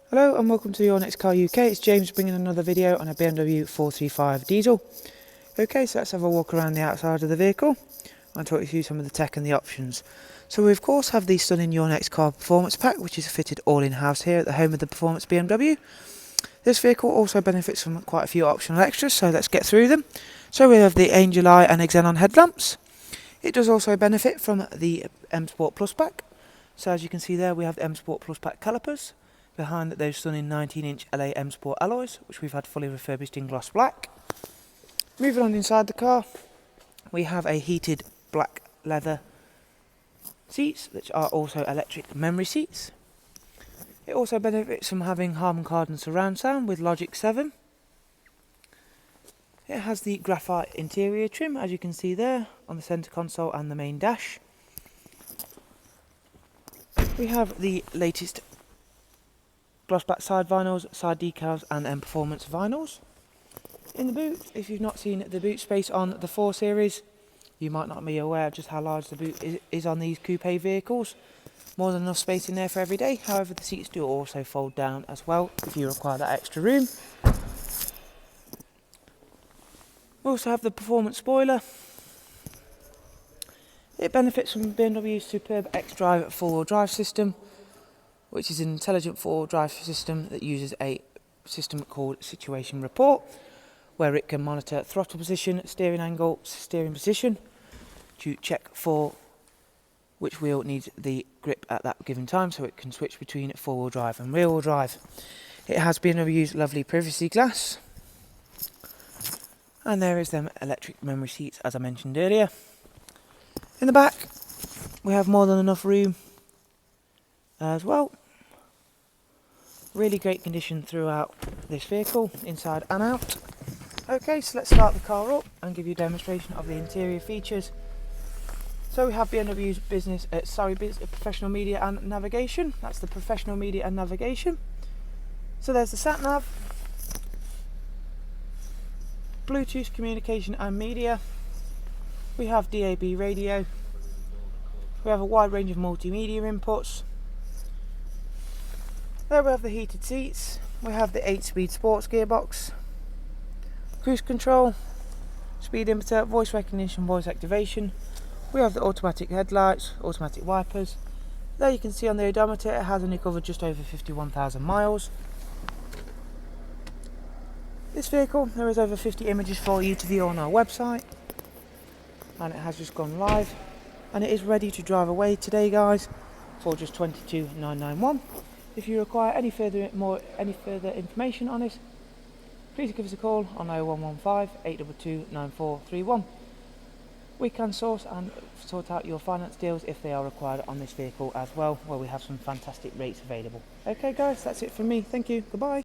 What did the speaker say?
Hello and welcome to Your Next Car UK. It's James bringing another video on a BMW 435 diesel. Okay, so let's have a walk around the outside of the vehicle and talk you through some of the tech and the options. So we of course have the stunning Your Next Car Performance Pack, which is fitted all in-house here at the home of the Performance BMW. This vehicle also benefits from quite a few optional extras, so let's get through them. So we have the Angel Eye and Xenon headlamps. It does also benefit from the Msport Pack. So as you can see there, we have the Msport Pack calipers. Behind those stunning 19-inch LA Msport alloys, which we've had fully refurbished in gloss black. Moving on inside the car, we have a heated black leather seats, which are also electric memory seats. It also benefits from having Harman Kardon surround sound with Logic 7. It has the graphite interior trim, as you can see there, on the centre console and the main dash. We have the latest gloss black side vinyls, side decals and performance vinyls. In the boot, if you've not seen the boot space on the 4 Series, you might not be aware of just how large the boot is on these coupe vehicles. More than enough space in there for every day. However, the seats do also fold down as well if you require that extra room. We also have the performance spoiler. It benefits from BMW's superb XDRIVE four-wheel drive system, which is an intelligent four-wheel drive system that uses a system called Situation Report, where it can monitor throttle position, steering angle, steering position, to check for which wheel needs the grip at that given time, so it can switch between four-wheel drive and rear-wheel drive. It has BMW's lovely privacy glass, and there is them electric memory seats as I mentioned earlier. In the back, we have more than enough room as well. Really great condition throughout this vehicle, inside and out. Okay, so let's start the car up and give you a demonstration of the interior features. So we have BMW's professional media and navigation. That's the professional media and navigation. So there's the sat nav, Bluetooth communication and media. We have DAB radio. We have a wide range of multimedia inputs. There we have the heated seats, we have the 8-speed sports gearbox, cruise control, speed limiter, voice recognition, voice activation. We have the automatic headlights, automatic wipers. There you can see on the odometer it has only covered just over 51,000 miles. This vehicle, there is over 50 images for you to view on our website, and it has just gone live, and it is ready to drive away today guys for just $22,991. If you require any further information on it, please give us a call on 0115 822 9431. We can source and sort out your finance deals if they are required on this vehicle as well, where we have some fantastic rates available. Okay guys, that's it from me. Thank you. Goodbye.